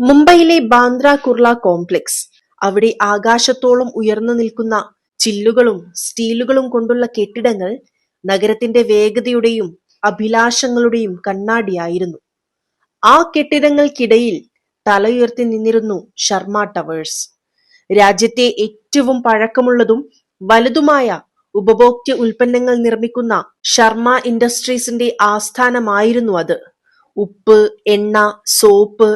മുംബൈയിലെ ബാന്ദ്ര കുർള കോംപ്ലക്സ്. അവിടെ ആകാശത്തോളം ഉയർന്നു നിൽക്കുന്ന ചില്ലുകളും സ്റ്റീലുകളും കൊണ്ടുള്ള കെട്ടിടങ്ങൾ നഗരത്തിന്റെ വേഗതയുടെയും അഭിലാഷങ്ങളുടെയും കണ്ണാടിയായിരുന്നു. ആ കെട്ടിടങ്ങൾക്കിടയിൽ തലയുയർത്തി നിന്നിരുന്നു ശർമ്മ ടവേഴ്സ്. രാജ്യത്തെ ഏറ്റവും പഴക്കമുള്ളതും വലുതുമായ ഉപഭോക്തൃ ഉൽപ്പന്നങ്ങൾ നിർമ്മിക്കുന്ന ശർമ്മ ഇൻഡസ്ട്രീസിന്റെ ആസ്ഥാനമായിരുന്നു അത്. ഉപ്പ്, എണ്ണ, സോപ്പ്,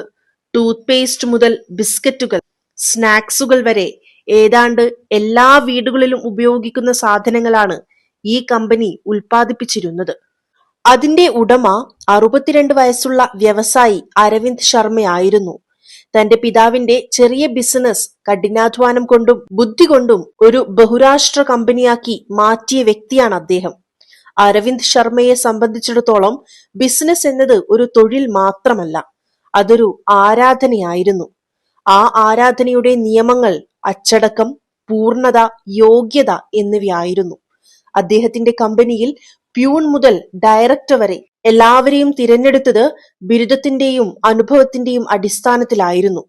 ടൂത്ത് പേസ്റ്റ് മുതൽ ബിസ്ക്കറ്റുകൾ, സ്നാക്സുകൾ വരെ ഏതാണ്ട് എല്ലാ വീടുകളിലും ഉപയോഗിക്കുന്ന സാധനങ്ങളാണ് ഈ കമ്പനി ഉൽപ്പാദിപ്പിച്ചിരുന്നത്. അതിന്റെ ഉടമ 62 വയസ്സുള്ള വ്യവസായി അരവിന്ദ് ശർമ്മയായിരുന്നു. തന്റെ പിതാവിന്റെ ചെറിയ ബിസിനസ് കഠിനാധ്വാനം കൊണ്ടും ബുദ്ധി കൊണ്ടും ഒരു ബഹുരാഷ്ട്ര കമ്പനിയാക്കി മാറ്റിയ വ്യക്തിയാണ് അദ്ദേഹം. അരവിന്ദ് ശർമ്മയെ സംബന്ധിച്ചിടത്തോളം ബിസിനസ് എന്നത് ഒരു തൊഴിൽ മാത്രമല്ല, അതൊരു ആരാധനയായിരുന്നു. ആ ആരാധനയുടെ നിയമങ്ങൾ അച്ചടക്കം, പൂർണ്ണത, യോഗ്യത എന്നിവയായിരുന്നു. അദ്ദേഹത്തിന്റെ കമ്പനിയിൽ പ്യൂൺ മുതൽ ഡയറക്ടർ വരെ എല്ലാവരെയും തിരഞ്ഞെടുത്തത് ബിരുദത്തിന്റെയും അനുഭവത്തിന്റെയും അടിസ്ഥാനത്തിലായിരുന്നു.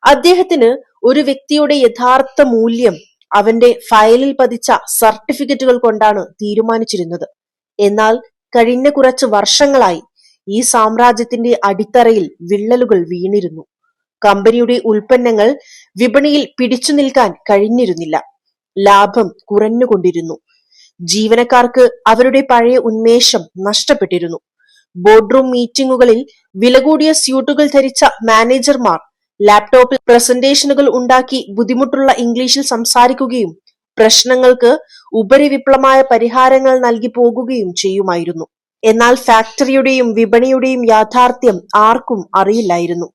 അദ്ദേഹത്തിന് ഒരു വ്യക്തിയുടെ യഥാർത്ഥ മൂല്യം അവന്റെ ഫയലിൽ പതിച്ച സർട്ടിഫിക്കറ്റുകൾ കൊണ്ടാണ് തീരുമാനിച്ചിരുന്നത്. എന്നാൽ കഴിഞ്ഞ കുറച്ച് വർഷങ്ങളായി ഈ സാമ്രാജ്യത്തിന്റെ അടിത്തറയിൽ വിള്ളലുകൾ വീണിരുന്നു. കമ്പനിയുടെ ഉൽപ്പന്നങ്ങൾ വിപണിയിൽ പിടിച്ചു നിൽക്കാൻ കഴിഞ്ഞിരുന്നില്ല. ലാഭം കുറഞ്ഞുകൊണ്ടിരുന്നു. ജീവനക്കാർക്ക് അവരുടെ പഴയ ഉന്മേഷം നഷ്ടപ്പെട്ടിരുന്നു. ബോർഡ്റൂം മീറ്റിംഗുകളിൽ വില കൂടിയ സ്യൂട്ടുകൾ ധരിച്ച മാനേജർമാർ ലാപ്ടോപ്പിൽ പ്രസന്റേഷനുകൾ ഉണ്ടാക്കി ബുദ്ധിമുട്ടുള്ള ഇംഗ്ലീഷിൽ സംസാരിക്കുകയും പ്രശ്നങ്ങൾക്ക് ഉപരിവിപ്ലവമായ പരിഹാരങ്ങൾ നൽകി പോകുകയും ചെയ്യുമായിരുന്നു. എന്നാൽ ഫാക്ടറിയുടെയും വിപണിയുടെയും യാഥാർത്ഥ്യം ആർക്കും അറിയില്ലായിരുന്നു.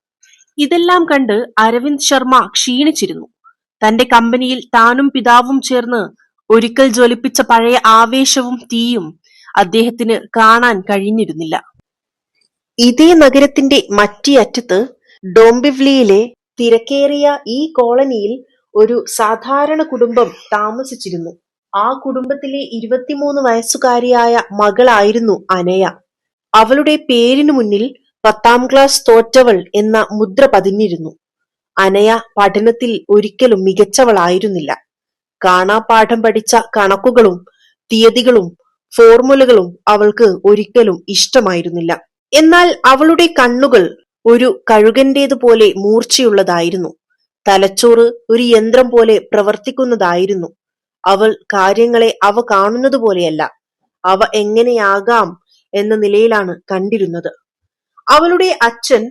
ഇതെല്ലാം കണ്ട് അരവിന്ദ് ശർമ്മ ക്ഷീണിച്ചിരുന്നു. തന്റെ കമ്പനിയിൽ താനും പിതാവും ചേർന്ന് ഒരിക്കൽ ജ്വലിപ്പിച്ച പഴയ ആവേശവും തീയും അദ്ദേഹത്തിന് കാണാൻ കഴിഞ്ഞിരുന്നില്ല. ഇതേ നഗരത്തിന്റെ മറ്റേ അറ്റത്ത് ഡോംബിവ്ലിയിലെ തിരക്കേറിയ ഈ കോളനിയിൽ ഒരു സാധാരണ കുടുംബം താമസിച്ചിരുന്നു. ആ കുടുംബത്തിലെ 23 വയസ്സുകാരിയായ മകളായിരുന്നു അനയ. അവളുടെ പേരിനു മുന്നിൽ 10ാം ക്ലാസ് തോറ്റവൾ എന്ന മുദ്ര പതിഞ്ഞിരുന്നു. അനയ പഠനത്തിൽ ഒരിക്കലും മികച്ചവളായിരുന്നില്ല. കാണാപാഠം പഠിച്ച കണക്കുകളും തീയതികളും ഫോർമുലകളും അവൾക്ക് ഒരിക്കലും ഇഷ്ടമായിരുന്നില്ല. എന്നാൽ അവളുടെ കണ്ണുകൾ ഒരു കഴുകന്റേതുപോലെ മൂർച്ചയുള്ളതായിരുന്നു. തലച്ചോറ് ഒരു യന്ത്രം പോലെ പ്രവർത്തിക്കുന്നതായിരുന്നു. അവൾ കാര്യങ്ങളെ അവ കാണുന്നത് പോലെയല്ല, അവ എങ്ങനെയാകാം എന്ന നിലയിലാണ് കണ്ടിരുന്നത്. അവളുടെ അച്ഛൻ